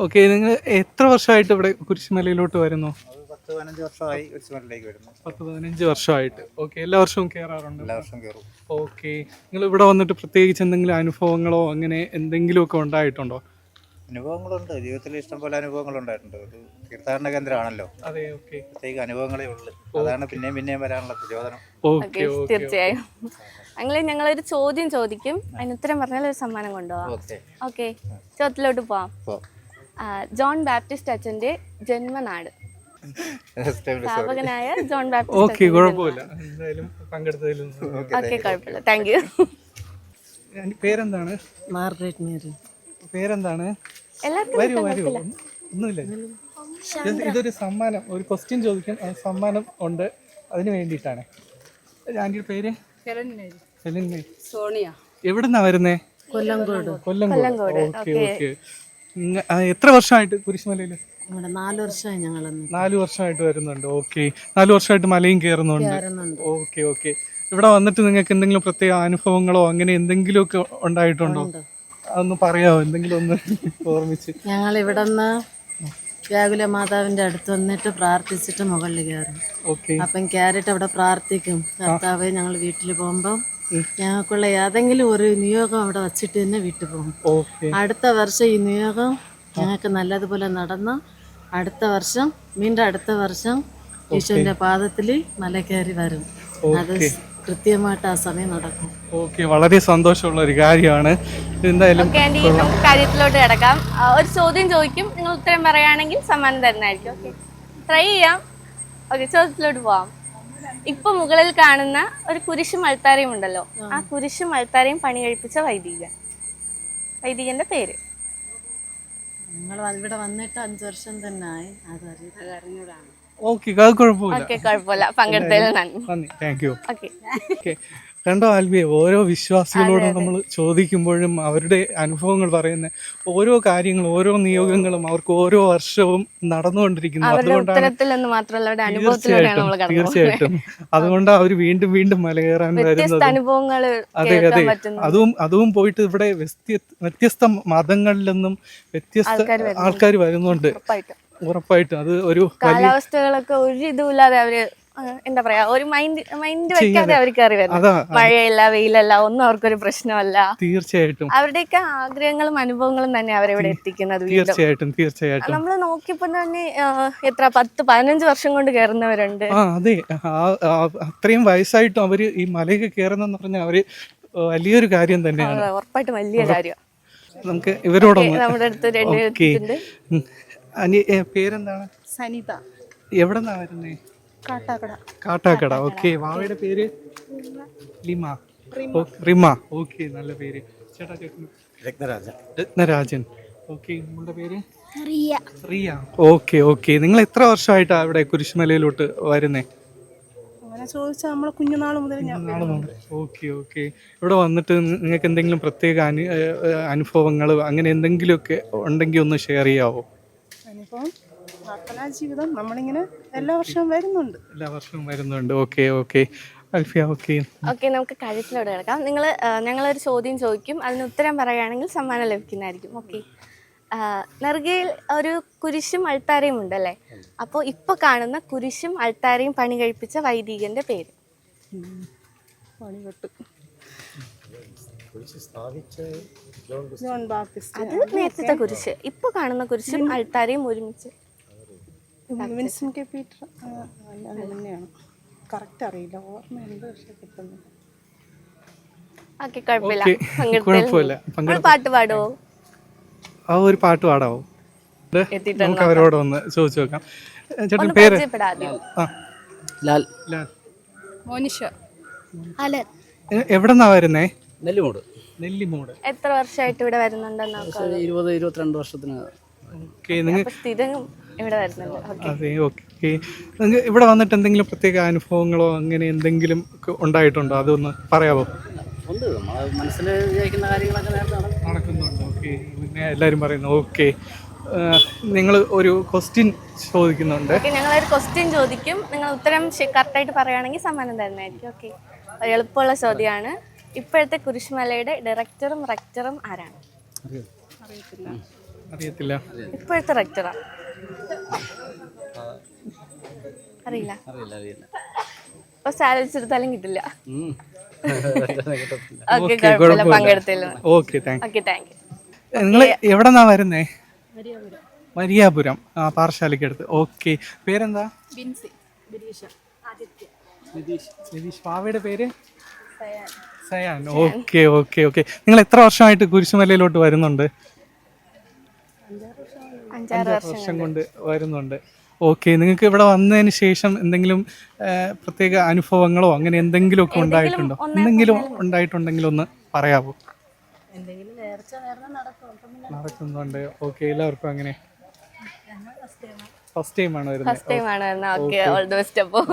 ഓക്കെ, നിങ്ങൾ എത്ര വർഷമായിട്ട് ഇവിടെ കുരിശുമലയിലോട്ട് വരുന്നു? 10-15 വർഷമായി കുരിശുമലയിലേക്ക് വരുന്നു. 10-15 വർഷമായിട്ട്. ഓക്കെ, എല്ലാ വർഷവും കയറാറുണ്ട്? എല്ലാ വർഷവും കയറും. ഓക്കെ, നിങ്ങൾ ഇവിടെ വന്നിട്ട് പ്രത്യേകിച്ച് എന്തെങ്കിലും അനുഭവങ്ങളോ അങ്ങനെ എന്തെങ്കിലുമൊക്കെ ഉണ്ടായിട്ടുണ്ടോ? അനുഭവങ്ങളുണ്ട്, ജീവിതത്തിൽ ഇഷ്ടംപോലെ അനുഭവങ്ങൾ ഉണ്ടായിട്ടുണ്ട്. ഒരു തീർത്ഥാടന കേന്ദ്രമാണല്ലോ. അതെ, ഓക്കെ. പ്രത്യേക അനുഭവങ്ങളേ ഉള്ളു. അതാണ് പിന്നെയും വരാനുള്ള പ്രചോദനം. ഓക്കെ, തീർച്ചയായും. ഞങ്ങളൊരു ചോദ്യം ചോദിക്കും, അതിന് ഉത്തരം പറഞ്ഞാൽ ഒരു സമ്മാനം കൊണ്ടുപോവാം. ഓക്കെ, ചോദ്യത്തിലോട്ട് പോവാം. ജോൺ ബാപ്റ്റിസ്റ്റ് അച്ഛന്റെ ജന്മനാട്, സ്ഥാപകനായ ജോൺ ബാപ്റ്റിസ്റ്റ്. ഓക്കെ, കുഴപ്പമില്ല, എന്തായാലും പങ്കെടുത്തതിലും. ഓക്കെ, കുഴപ്പമില്ല, താങ്ക് യു. പേരെന്താണ്? Margaret Mary. പേരെന്താണ്? എല്ലാവർക്കും വരൂ, ഒന്നുമില്ല. ഇതൊരു സമ്മാനം, ഒരു ക്വസ്റ്റ്യൻ ചോദിക്കും, സമ്മാനം ഉണ്ട്, അതിന് വേണ്ടിയിട്ടാണ്. ആന്റിയുടെ പേര്? സോണിയ. എവിടെന്നാ വരുന്നേ? കൊല്ലങ്കോട്. കൊല്ലങ്കോട്. ഓക്കെ ഓക്കെ, എത്ര വർഷമായിട്ട് കുരിശുമലയിൽ? 4 വർഷമായി ഞങ്ങൾ. 4 വർഷമായിട്ട് വരുന്നുണ്ട്. ഓക്കെ, 4 വർഷമായിട്ട് മലയും കയറുന്നുണ്ട്. ഓക്കെ ഓക്കെ, ഇവിടെ വന്നിട്ട് നിങ്ങൾക്ക് എന്തെങ്കിലും പ്രത്യേക അനുഭവങ്ങളോ അങ്ങനെ എന്തെങ്കിലുമൊക്കെ ഉണ്ടായിട്ടുണ്ടോ? അതൊന്ന് പറയാമോ, എന്തെങ്കിലും ഒന്ന് ഓർമ്മിച്ച്? ഞങ്ങൾ ഇവിടെ നിന്ന് വ്യാകുല മാതാവിന്റെ അടുത്ത് വന്നിട്ട് പ്രാർത്ഥിച്ചിട്ട് മുകളിൽ കയറും. അപ്പം കയറിയിട്ട് അവിടെ പ്രാർത്ഥിക്കും. കർത്താവ്, ഞങ്ങൾ വീട്ടിൽ പോകുമ്പം ഞങ്ങൾക്കുള്ള ഏതെങ്കിലും ഒരു നിയോഗം അവിടെ വച്ചിട്ട് തന്നെ വീട്ടിൽ പോകും. അടുത്ത വർഷം ഈ നിയോഗം ഞങ്ങൾക്ക് നല്ലതുപോലെ നടന്ന് അടുത്ത വർഷം ഈശോന്റെ പാദത്തിൽ മല കയറി വരും. അത് കൃത്യമായിട്ട് ആ സമയം നടക്കും. ഓക്കെ, വളരെ സന്തോഷമുള്ള ഒരു കാര്യമാണ്. എന്തായാലും നമുക്ക് കാര്യത്തിലോട്ട് കിടക്കാം. ഒരു ചോദ്യം ചോദിക്കും, നിങ്ങൾ ഉത്തരം പറയുകയാണെങ്കിൽ സമ്മാനം തരുന്നതായിരിക്കും. ഓക്കെ, ട്രൈ ചെയ്യാം. ഓക്കെ, ചോദ്യത്തിലോട്ട് പോവാം. ഇപ്പൊ മുകളിൽ കാണുന്ന ഒരു കുരിശും അൾത്താരയും ഉണ്ടല്ലോ, ആ കുരിശും അൾത്താരയും പണി കഴിപ്പിച്ച വൈദികന്റെ പേര്? ഞങ്ങൾ ഇവിടെ വന്നിട്ട് 5 വർഷം തന്നെ ആയി. അത് അറിഞ്ഞൂടാണ്. ഓക്കെ, കുഴപ്പമില്ല. ഓക്കെ, കുഴപ്പമില്ല, പങ്കെടുത്തതിൽ നന്ദി. Thank you. ഓക്കെ, കണ്ടോ ആൽബിയെ, ഓരോ വിശ്വാസികളോടും നമ്മൾ ചോദിക്കുമ്പോഴും അവരുടെ അനുഭവങ്ങൾ പറയുന്ന ഓരോ കാര്യങ്ങളും ഓരോ നിയോഗങ്ങളും അവർക്ക് ഓരോ വർഷവും നടന്നുകൊണ്ടിരിക്കുന്നു. അവരുടെ അതുകൊണ്ടാണ് ഉത്തരത്തിലെന്ന് മാത്രമല്ല അവരുടെ അനുഭവത്തിലൂടെയാണ് നമ്മൾ കടന്നു പോകുന്നത്. തീർച്ചയായിട്ടും അതുകൊണ്ടാണ് അവർ വീണ്ടും വീണ്ടും മലകയറാൻ വ്യത്യസ്ത വരുന്നത്. അനുഭവങ്ങൾ അതെ കേൾക്കാൻ അതെ, പറ്റുന്നു. അതും പോയിട്ട് ഇവിടെ വ്യത്യസ്ത മതങ്ങളിൽ നിന്നും വ്യത്യസ്ത ആൾക്കാർ വരുന്നുണ്ട്. ഉറപ്പായിട്ടും അത് ഒരു കാലാവസ്ഥകളൊക്കെ ഒരു ഇതുമില്ലാതെ അവര് എന്താ പറയാ ഒരു മൈൻഡ് വെക്കാതെ അവർ കയറി വരുന്നത്. മഴയില്ല വെയിലല്ല ഒന്നും അവർക്കൊരു പ്രശ്നമല്ല. തീർച്ചയായിട്ടും അവരുടെയൊക്കെ ആഗ്രഹങ്ങളും അനുഭവങ്ങളും തന്നെ അവരെ ഇവിടെ എത്തിക്കുന്നത്. തീർച്ചയായിട്ടും നമ്മൾ നോക്കിയപ്പോ തന്നെ എത്ര 10-15 വർഷം കൊണ്ട് കയറുന്നവരുണ്ട്. അതെ, അത്രയും വയസ്സായിട്ടും അവര് ഈ മലയൊക്കെ കയറുന്നെന്ന് പറഞ്ഞാൽ അവര് വലിയൊരു കാര്യം തന്നെയാണ്. ഉറപ്പായിട്ടും വലിയ കാര്യം. നമുക്ക് ഇവരോടൊന്ന് നമ്മുടെ അടുത്ത് രണ്ട് പേരെന്താണ്? സനിത. എവിടെന്നാ വരുന്നേ? കാട്ടാക്കട. ഓക്കെ. വാവയുടെ പേര് റിമ. ഓക്കെ, നല്ല പേര്. ചേട്ടാ രത്നരാജൻ. ഓക്കെ, നിങ്ങളുടെ പേര്? റിയ. ഓക്കെ. നിങ്ങൾ എത്ര വർഷമായിട്ടാ ഇവിടെ കുരിശുമലയിലോട്ട് വരുന്നേ? അങ്ങനെ ചോദിച്ചാൽ നമ്മളെ കുഞ്ഞുനാൾ മുതൽ ഓക്കെ. ഇവിടെ വന്നിട്ട് നിങ്ങൾക്ക് എന്തെങ്കിലും പ്രത്യേക അനുഭവങ്ങൾ അങ്ങനെ എന്തെങ്കിലുമൊക്കെ ഉണ്ടെങ്കിൽ ഒന്ന് ഷെയർ ചെയ്യാവോ? അനുഭവം പ്രാർത്ഥനാ ജീവിതം നമ്മളിങ്ങനെ എല്ലാ വർഷവും വരുന്നുണ്ട്. ഓക്കെ. അൽഫിയ. ഓക്കെ, നമുക്ക് കാര്യത്തിലോട്ട് കിടക്കാം. ഞങ്ങളൊരു ചോദ്യം ചോദിക്കും, അതിന് ഉത്തരം പറയുകയാണെങ്കിൽ സമ്മാനം ലഭിക്കുന്നതായിരിക്കും. ഓക്കെ. നെറുകയിൽ ഒരു കുരിശും അൾത്താരയും ഉണ്ടല്ലേ? അപ്പോൾ ഇപ്പൊ കാണുന്ന കുരിശും അൾത്താരയും പണി കഴിപ്പിച്ച വൈദികന്റെ പേര്? അത് നേരത്തെ കുരിശ്. ഇപ്പൊ കാണുന്ന കുരിശും അൾത്താരയും ഒരുമിച്ച് വിൻസെന്റ് കെ പീറ്റർ തന്നെയാണ്. കറക്റ്റ് അറിയില്ല, ഓർമ്മയുണ്ട് പക്ഷെ കിട്ടുന്നു. ഓക്കെ, കുഴപ്പമില്ല. പാട്ട് പാടുവോ? ഒരു പാട്ട് പാടാവോ? നമുക്ക് അവരോട് ഒന്ന് ചോദിച്ചു നോക്കാം. ചേട്ടൻ പേര്? ലാൽ. മോനിഷ. എവിടെന്നാ വരുന്നേ? നെല്ലിമൂട്. എത്ര വർഷമായിട്ട് ഇവിടെ വരുന്നുണ്ടെന്ന്? 20-22 വർഷത്തിന്. സ്ഥിരം ഇവിടെ വരുന്നുണ്ട്. അതെ, ഓക്കെ. നിങ്ങൾക്ക് ഇവിടെ വന്നിട്ട് എന്തെങ്കിലും പ്രത്യേക അനുഭവങ്ങളോ അങ്ങനെ എന്തെങ്കിലും ഉണ്ടായിട്ടുണ്ടോ? അതൊന്ന് പറയാവോ? ഉണ്ട്, നമ്മളെ മനസ്സിൽ വിചാരിക്കുന്ന കാര്യങ്ങളൊക്കെ നേരത്തെ നടക്കുന്നുണ്ട്. ഓക്കെ, പിന്നെ എല്ലാവരും പറയുന്നു. ഓക്കെ, നിങ്ങൾ ഒരു ക്വസ്റ്റ്യൻ ചോദിക്കുന്നുണ്ട്. ഞങ്ങളൊരു ക്വസ്റ്റ്യൻ ചോദിക്കും, നിങ്ങൾ ഉത്തരം കറക്റ്റായിട്ട് പറയുകയാണെങ്കിൽ സമ്മാനം തരുന്നതായിരിക്കും. ഓക്കെ, ഒരു എളുപ്പമുള്ള ചോദ്യമാണ്. ഇപ്പോഴത്തെ കുരിശുമലയുടെ ഡയറക്ടറും റെക്ടറും ആരാണ്? അറിയത്തില്ല. ഇപ്പോഴത്തെ റെക്ടറാ? അറിയില്ല. അപ്പൊ സാലറിച്ചെടുത്താലും കിട്ടില്ല. ഓക്കെ, കുഴപ്പമില്ല, പങ്കെടുത്തില്ല. Okay, thank U. നിങ്ങൾ എവിടെന്നാ വരുന്നേ? മരിയാപുരം. പാറശാലയ്ക്ക് അടുത്ത്. ഓക്കെ, പേരെന്താ? നിതീഷ്. പാവയുടെ പേര്? സയാൻ. ഓക്കെ. നിങ്ങൾ എത്ര വർഷമായിട്ട് കുരിശുമലയിലോട്ട് വരുന്നുണ്ട്? 5 വർഷം കൊണ്ട് വരുന്നുണ്ട്. ഓക്കെ, നിങ്ങൾക്ക് ഇവിടെ വന്നതിന് ശേഷം എന്തെങ്കിലും പ്രത്യേക അനുഭവങ്ങളോ അങ്ങനെ എന്തെങ്കിലും ഒക്കെ ഉണ്ടായിട്ടുണ്ടോ? എന്തെങ്കിലും ഉണ്ടായിട്ടുണ്ടെങ്കിൽ ഒന്ന് പറയാവോ? നടക്കുന്നുണ്ട്. ഓക്കെ, എല്ലാവർക്കും അങ്ങനെ ഫസ്റ്റ് ടൈം ആണ് വരുന്നത്. Okay, all the best. അപ്പോൾ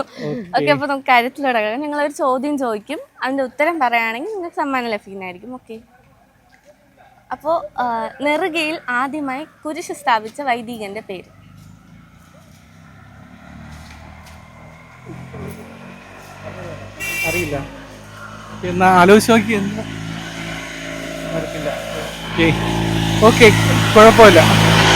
നമുക്ക് കാര്യത്തിലോട്ട് ഞങ്ങളൊരു ചോദ്യം ചോദിക്കും, അതിന്റെ ഉത്തരം പറയുകയാണെങ്കിൽ നിങ്ങൾക്ക് സമ്മാനം ലഭിക്കുന്നതായിരിക്കും. ഓക്കെ. അപ്പോൾ നെറുകയിൽ ആദ്യമായി കുരിശ് സ്ഥാപിച്ച വൈദികന്റെ പേര്? അറിയില്ല. എന്നാ ആലോചിച്ച് നോക്കി. ഓക്കെ, കുഴപ്പമില്ല.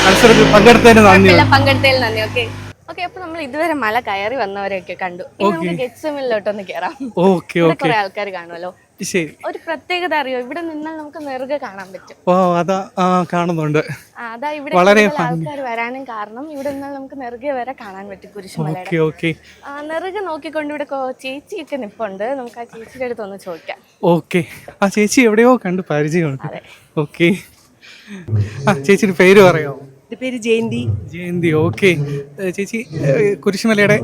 മത്സരത്തിൽ പങ്കെടുത്തതിന് നന്ദി. ഓക്കെ, അപ്പൊ നമ്മൾ ഇതുവരെ മല കയറി വന്നവരെയൊക്കെ കണ്ടു. ഇനി നമുക്ക് ഗെറ്റ്സമിലോട്ടൊന്ന് കയറാം. ഓക്കെ. കുറെ ആൾക്കാർ കാണുമല്ലോ. ശരി. ഒരു പ്രത്യേകത അറിയോ? ഇവിടെ നിന്നാൽ നമുക്ക് നെറുക കാണാൻ പറ്റും. അതാ കാണുന്നുണ്ട്. അതാ ഇവിടെ ആൾക്കാർ വരാനും കാരണം ഇവിടെ നിന്നാൽ നമുക്ക് നെറുക വരെ കാണാൻ പറ്റും കുരിശുമലയുടെ. നെറുക നോക്കിക്കൊണ്ട് ഇവിടെ ചേച്ചിയൊക്കെ നിപ്പുണ്ട്. നമുക്ക് ആ ചേച്ചിയുടെ അടുത്ത് ഒന്ന് ചോദിക്കാം. ഓക്കെ, ആ ചേച്ചി എവിടെയോ കണ്ട് പരിചയമുണ്ട്. ഓക്കെ, ചേച്ചിയുടെ പേര് പറയാമോ? എൻ്റെ പേര് ജയന്തി. ഓക്കെ, ചേച്ചി കുരിശുമലയുടെ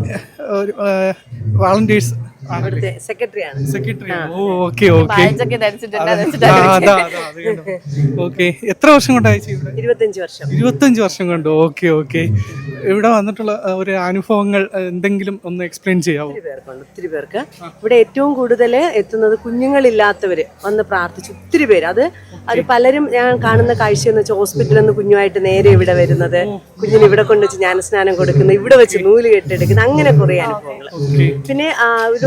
വാളണ്ടിയേഴ്സ് ഇവിടുത്തെ സെക്രട്ടറിയാണ്. സെക്രട്ടറി. ഓ ഓക്കെ ഓക്കെ. ബാഡ്ജൊക്കെ ധരിച്ചിട്ടുണ്ട് ഓക്കെ. എത്ര വർഷം കൊണ്ട് അയച്ചു ഇവിടെ? 25 വർഷം. 25 വർഷം കൊണ്ട്. Okay okay. ഇവിടെ വന്നിട്ടുള്ള ഒരു അനുഭവങ്ങൾ എന്തെങ്കിലും ഒന്ന് എക്സ്പ്ലെയിൻ ചെയ്യാവോ? ഒത്തിരി പേർക്ക് ഇവിടെ ഏറ്റവും കൂടുതൽ എത്തുന്നത് കുഞ്ഞുങ്ങളില്ലാത്തവര് വന്ന് പ്രാർത്ഥിച്ചു ഒത്തിരി പേര്. അത് പലരും ഞാൻ കാണുന്ന കാഴ്ച എന്ന് വെച്ചാൽ ഹോസ്പിറ്റലിൽ നിന്ന് കുഞ്ഞുമായിട്ട് നേരെ ഇവിടെ വരുന്നത്, കുഞ്ഞിന് ഇവിടെ കൊണ്ടുവച്ച് ജ്ഞാനസ്നാനം കൊടുക്കുന്നത്, ഇവിടെ വെച്ച് നൂല് കെട്ടെടുക്കുന്നത്, അങ്ങനെ കുറെ അനുഭവങ്ങൾ. പിന്നെ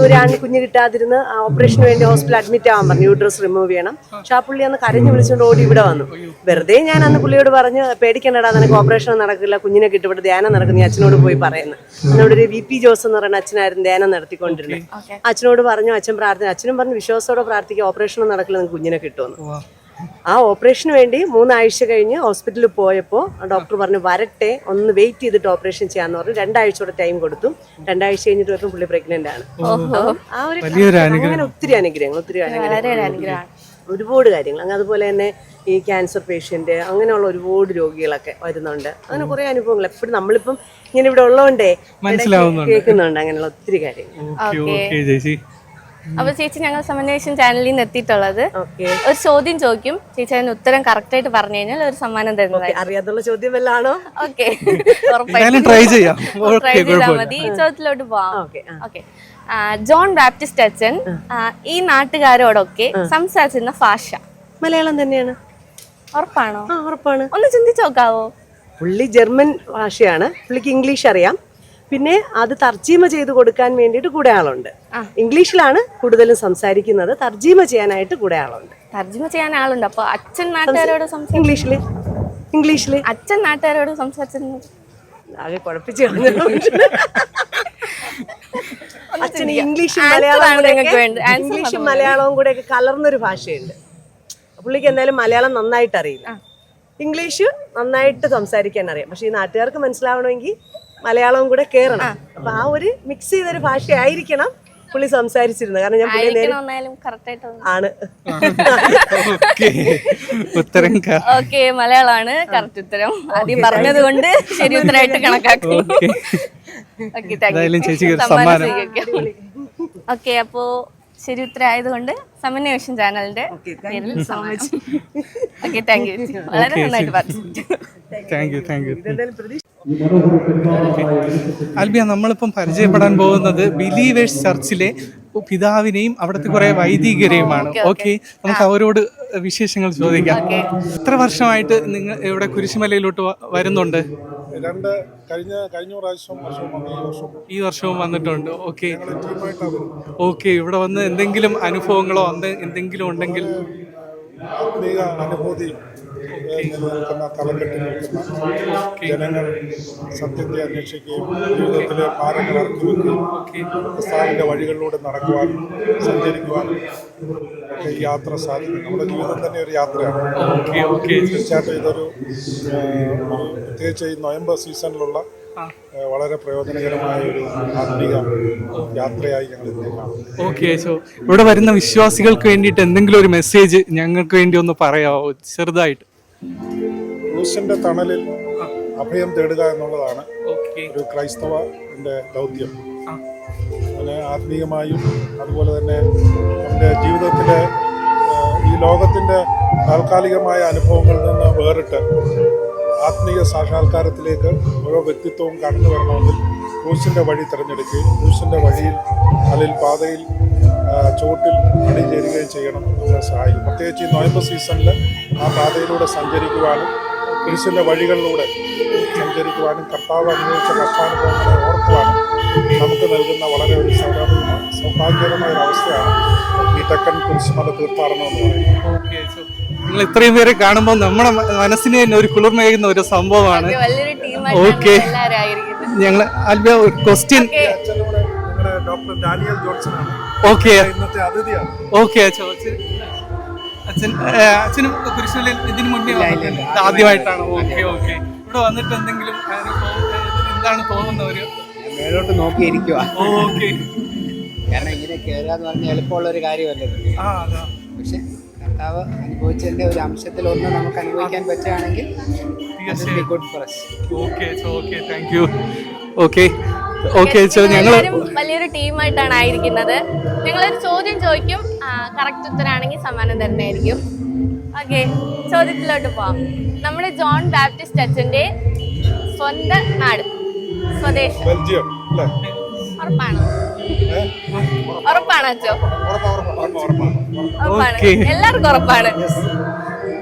ഒരു കുഞ്ഞ് കിട്ടാതിരുന്ന് ഓപ്പറേഷന് വേണ്ടി ഹോസ്പിറ്റലിൽ അഡ്മിറ്റ് ആവാൻ പറഞ്ഞു, യൂട്രസ് റിമൂവ് ചെയ്യണം. പക്ഷെ ആ പുള്ളി അന്ന് കരഞ്ഞു വിളിച്ചുകൊണ്ട് ഓടി ഇവിടെ വന്നു. വെറുതെ ഞാൻ അന്ന് പുള്ളിയോട് പറഞ്ഞ് പേടിക്കണ്ടടാ, നിനക്ക് ഓപ്പറേഷൻ നടക്കില്ല, കുഞ്ഞിനെ കിട്ടും, ഇവിടെ ധ്യാനം നടക്കും, നീ അച്ഛനോട് പോയി പറയുന്നു. എന്നോട് ഒരു VP ജോസ് എന്ന് പറയുന്ന അച്ഛനായിരുന്നു ധ്യാനം നടത്തിക്കൊണ്ടിരുന്നത്. അച്ഛനോട് പറഞ്ഞു, അച്ഛൻ പ്രാർത്ഥന, അച്ഛനും പറഞ്ഞു വിശ്വാസത്തോടെ പ്രാർത്ഥിക്കുക, ഓപ്പറേഷൻ നടക്കില്ല, നിങ്ങൾക്ക് കുഞ്ഞിനെ കിട്ടുമെന്ന്. ആ ഓപ്പറേഷന് വേണ്ടി 3 ആഴ്ച കഴിഞ്ഞ് ഹോസ്പിറ്റലിൽ പോയപ്പോൾ ഡോക്ടർ പറഞ്ഞു വരട്ടെ, ഒന്ന് വെയിറ്റ് ചെയ്തിട്ട് ഓപ്പറേഷൻ ചെയ്യാന്ന് പറഞ്ഞു. 2 ആഴ്ചയോടെ ടൈം കൊടുത്തു. 2 ആഴ്ച കഴിഞ്ഞിട്ട് വരുമ്പോൾ പുള്ളി പ്രഗ്നന്റ് ആണ്. ആ ഒരു അങ്ങനെ ഒത്തിരി അനുഗ്രഹങ്ങൾ ഒരുപാട് കാര്യങ്ങൾ. അങ്ങനെ അതുപോലെ തന്നെ ഈ ക്യാൻസർ പേഷ്യന്റ് അങ്ങനെയുള്ള ഒരുപാട് രോഗികളൊക്കെ വരുന്നുണ്ട്. അങ്ങനെ കുറെ അനുഭവങ്ങൾ എപ്പോഴും നമ്മളിപ്പം ഇങ്ങനെ ഇവിടെ ഉള്ളതുകൊണ്ടേ കേൾക്കുന്നുണ്ട് അങ്ങനെയുള്ള ഒത്തിരി കാര്യങ്ങൾ. അപ്പൊ ചേച്ചി, ഞങ്ങൾ സമന്വയം ചാനലിൽ നിന്ന് എത്തിയിട്ടുള്ളത് ഒരു ചോദ്യം ചോദിക്കും, ചേച്ചി അതിന് ഉത്തരം കറക്റ്റ് ആയിട്ട് പറഞ്ഞു കഴിഞ്ഞാൽ ഒരു സമ്മാനം തരുന്നതായി. അറിയാത്തുള്ള ചോദ്യം വല്ലാണോ? ഓക്കെ, ട്രൈ ചെയ്യാം. മതി. ഈ ചോദ്യത്തിലോട്ട് പോവാം. ഓക്കെ. ജോൺ ബാപ്റ്റിസ്റ്റ് അച്ഛൻ ഈ നാട്ടുകാരോടൊക്കെ സംസാരിച്ചിരുന്ന ഭാഷ മലയാളം തന്നെയാണ്. ഉറപ്പാണോ? ഉറപ്പാണ്. ഒന്ന് ചിന്തിച്ചു നോക്കാവോ? പുള്ളി ജർമ്മൻ ഭാഷയാണ്, പുള്ളിക്ക് ഇംഗ്ലീഷ് അറിയാം. പിന്നെ അത് തർജീമ ചെയ്ത് കൊടുക്കാൻ വേണ്ടിയിട്ട് കൂടെ ആളുണ്ട്. ഇംഗ്ലീഷിലാണ് കൂടുതലും സംസാരിക്കുന്നത്, തർജീമ ചെയ്യാനായിട്ട് കൂടെ ആളുണ്ട്. തർജീമ ചെയ്യാൻ ആളുണ്ട്. അപ്പൊ അച്ഛൻ നാട്ടുകാരോട് ഇംഗ്ലീഷില് അച്ഛൻ നാട്ടുകാരോട് സംസാരിച്ചിരുന്നത് ആകെ കുഴപ്പിച്ചു. അച്ഛൻ ഇംഗ്ലീഷും മലയാളവും കൂടെ ഒക്കെ കലർന്നൊരു ഭാഷയുണ്ട്. പുള്ളിക്ക് എന്തായാലും മലയാളം നന്നായിട്ട് അറിയില്ല, ഇംഗ്ലീഷ് നന്നായിട്ട് സംസാരിക്കാൻ അറിയാം. പക്ഷെ ഈ നാട്ടുകാർക്ക് മനസ്സിലാവണമെങ്കിൽ മലയാളവും കൂടെ കേറണം. അപ്പൊ ആ ഒരു മിക്സ് ചെയ്തൊരു ഭാഷയായിരിക്കണം പുള്ളി സംസാരിച്ചിരുന്നത്. കാരണം ഞാൻ ആണ്. ഓക്കെ, മലയാളമാണ് കറക്റ്റ് ഉത്തരം. ആദ്യം പറഞ്ഞത് കൊണ്ട് ശരി ഉത്തരമായിട്ട് കണക്കാക്കും. ഓക്കെ, അപ്പോ ശരി ഉത്തരം ആയതുകൊണ്ട് സമന്വയം ചാനലിന്റെ പേരിൽ സമ്മാനിച്ചു. Okay, thank you. വളരെ നന്നായിട്ട് പറഞ്ഞു. ആൽബിയ, നമ്മളിപ്പം പരിചയപ്പെടാൻ പോകുന്നത് ബിലീവേഴ്സ് ചർച്ചിലെ പിതാവിനെയും അവിടുത്തെ കുറെ വൈദികരെയുമാണ്. ഓക്കെ, നമുക്ക് അവരോട് വിശേഷങ്ങൾ ചോദിക്കാം. എത്ര വർഷമായിട്ട് നിങ്ങൾ ഇവിടെ കുരിശുമലയിലോട്ട് വരുന്നുണ്ട്? ഈ വർഷവും വന്നിട്ടുണ്ട്. Okay okay. ഇവിടെ വന്ന് എന്തെങ്കിലും അനുഭവങ്ങളോ എന്തെങ്കിലും ഉണ്ടെങ്കിൽ? അനുഭൂതി നിലനിൽക്കുന്ന തലക്കെട്ടിൽ നിൽക്കുന്ന ജനങ്ങൾ സത്യത്തെ അന്വേഷിക്കുകയും ജീവിതത്തിലെ ഭാരങ്ങൾ ഇറക്കി വയ്ക്കുകയും ക്രിസ്തുവിൻ്റെ വഴികളിലൂടെ നടക്കുവാനും സഞ്ചരിക്കുവാനും ഒക്കെ ഈ യാത്ര സാധിക്കും. നമ്മുടെ ജീവിതം തന്നെ ഒരു യാത്രയാണ്. തീർച്ചയായിട്ടും ഇതൊരു പ്രത്യേകിച്ച് ഈ നൊയമ്പർ സീസണിലുള്ള വളരെ പ്രയോജനകരമായ ഒരു ആത്മീയ യാത്രയായി ഞങ്ങൾ ഇതിനെ കാണുന്നു. ഓക്കെ, സോ ഇവിടെ വരുന്ന വിശ്വാസികൾക്ക് വേണ്ടിയിട്ട് എന്തെങ്കിലും ഒരു മെസ്സേജ് ഞങ്ങൾക്ക് വേണ്ടി ഒന്ന് പറയാമോ ചെറുതായിട്ട്? ക്രൂശിന്റെ തണലിൽ അഭയം തേടുക എന്നുള്ളതാണ് ഒരു ക്രൈസ്തവന്റെ ദൗത്യം. അങ്ങനെ ആത്മീയമായും അതുപോലെ തന്നെ നമ്മുടെ ജീവിതത്തിലെ ഈ ലോകത്തിൻ്റെ താൽക്കാലികമായ അനുഭവങ്ങളിൽ നിന്ന് വേറിട്ട് ആത്മീയ സാക്ഷാത്കാരത്തിലേക്ക് ഓരോ വ്യക്തിത്വവും കടന്നു വരണമെങ്കിൽ ക്രൂശിൻ്റെ വഴി തിരഞ്ഞെടുക്കുകയും ക്രൂശിൻ്റെ വഴിയിൽ അല്ലെങ്കിൽ പാതയിൽ ചുവട്ടിൽ അണിചേരുകയും ചെയ്യണം നമ്മളെ സഹായിക്കും. പ്രത്യേകിച്ച് ഈ നൊയമ്പർ സീസണിൽ ആ പാതയിലൂടെ സഞ്ചരിക്കുവാനും ക്രൂശിൻ്റെ വഴികളിലൂടെ സഞ്ചരിക്കുവാനും കർത്താവ് അനുഭവിച്ച കഷ്ടാനുഭവങ്ങളെ ഓർക്കുവാനും നമുക്ക് നൽകുന്ന വളരെ ഒരു സൗഭാഗ്യകരമായ ഒരു അവസ്ഥയാണ് ഈ തെക്കൻ കുരിശുമല തീർത്ഥാടനം എന്ന് പറയുന്നത്. നിങ്ങൾ ഇത്രയും പേരെ കാണുമ്പോൾ നമ്മുടെ മനസ്സിന് തന്നെ ഒരു കുളിർമേകുന്ന ഒരു സംഭവമാണ്. ഓക്കെ, ഞങ്ങൾ ആൽബിയ ഒരു ക്വസ്റ്റ്യൻ. ഡോക്ടർ ഡാനിയൽ ജോൺസൺ ആണ് ഓക്കെ ഇന്നത്തെ അതിഥിയാണ്. ഓക്കെ, അച്ഛനും കുരിശുമലയിൽ ഇതിനു മുന്നേ ആദ്യമായിട്ടാണ്? Okay okay. ഇവിടെ വന്നിട്ട് എന്തെങ്കിലും എന്താണ് തോന്നുന്ന ഒരു മേലോട്ട് നോക്കിയിരിക്കുക? ഓക്കെ, കാരണം ഇങ്ങനെ കയറുക എന്ന് പറഞ്ഞാൽ എളുപ്പമുള്ള ഒരു കാര്യമല്ലത്. പക്ഷെ കർത്താവ് അനുഭവിച്ചതിന്റെ ഒരു അംശത്തിലൊന്ന് നമുക്ക് അനുഭവിക്കാൻ പറ്റുകയാണെങ്കിൽ good for us. Okay okay, thank U. Okay, okay ചേച്ചി ഞങ്ങൾ വലിയൊരു ടീമായിട്ടാണ് ആയിരിക്കുന്നത്. ഞങ്ങളൊരു ചോദ്യം ചോദിക്കും, കറക്റ്റ് ഉത്തരാണെങ്കിൽ സമ്മാനം തരുന്നതായിരിക്കും. ഓക്കെ, ചോദ്യത്തിലോട്ട് പോവാം. നമ്മുടെ ജോൺ ബാപ്റ്റിസ്റ്റ് അച്ഛന്റെ സ്വന്തം നാട്, സ്വദേശം ബെൽജിയം അല്ലേ? ഉറപ്പാണ്? ഉറപ്പാണ് അച്ഛോ? ഉറപ്പാണ്, എല്ലാവർക്കും ഉറപ്പാണ്.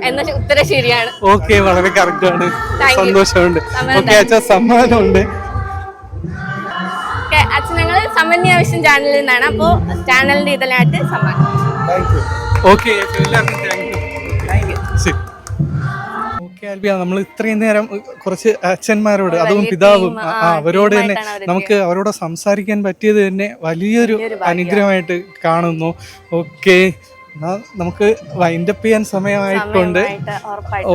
എന്നാ ഉത്തരം ശരിയാണ്. ഓക്കെ, വളരെ കറക്റ്റ് ആണ്. Thank you. സന്തോഷമുണ്ട്. സമ്മാനം ഓക്കെ അച്ഛാ, സമ്മാനമുണ്ട്. അച്ഛൻ ഞങ്ങൾ സമന്വയ ആവശ്യം ചാനലിൽ നിന്നാണ്. അപ്പോ ചാനലിന്റെ ഇതിലായിട്ട് സമ്മാനം. ഓക്കെ എല്ലാവർക്കും താങ്ക് യു. ശരി. ഓക്കെ ആൽബിയ, നമ്മൾ ഇത്രയും നേരം കുറച്ച് അച്ഛന്മാരോട്, അതും പിതാവും അവരോട് തന്നെ നമുക്ക് അവരോട് സംസാരിക്കാൻ പറ്റിയത് തന്നെ വലിയൊരു അനുഗ്രഹമായിട്ട് കാണുന്നു. ഓക്കെ, നമുക്ക് വൈൻഡപ്പ് ചെയ്യാൻ സമയമായിട്ടുണ്ട്.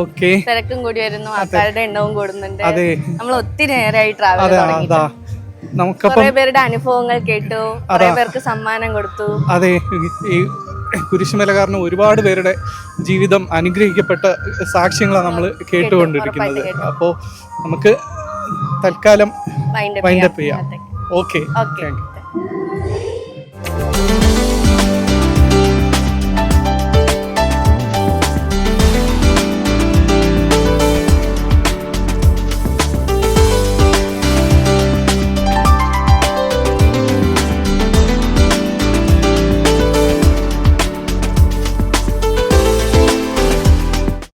ഓക്കെ, തിരക്കും കൂടി വരുന്നു, ആൾക്കാരുടെ എണ്ണവും കൂടുന്നുണ്ട്. അതെ, നമ്മൾ ഒത്തിരി നേരമായി ട്രാവൽ തുടങ്ങി. നമുക്കപ്പം കുറെ പേരുടെ അനുഭവങ്ങൾ കേട്ടു, കുറെ പേർക്ക് സമ്മാനം കൊടുത്തു. അതെ, ഈ കുരിശുമല കാരണം ഒരുപാട് പേരുടെ ജീവിതം അനുഗ്രഹിക്കപ്പെട്ട സാക്ഷ്യങ്ങളാണ് നമ്മൾ കേട്ടുകൊണ്ടിരിക്കുന്നത്. അപ്പോൾ നമുക്ക് തൽക്കാലം വൈൻഡപ്പ് ചെയ്യാം. Okay, thank U.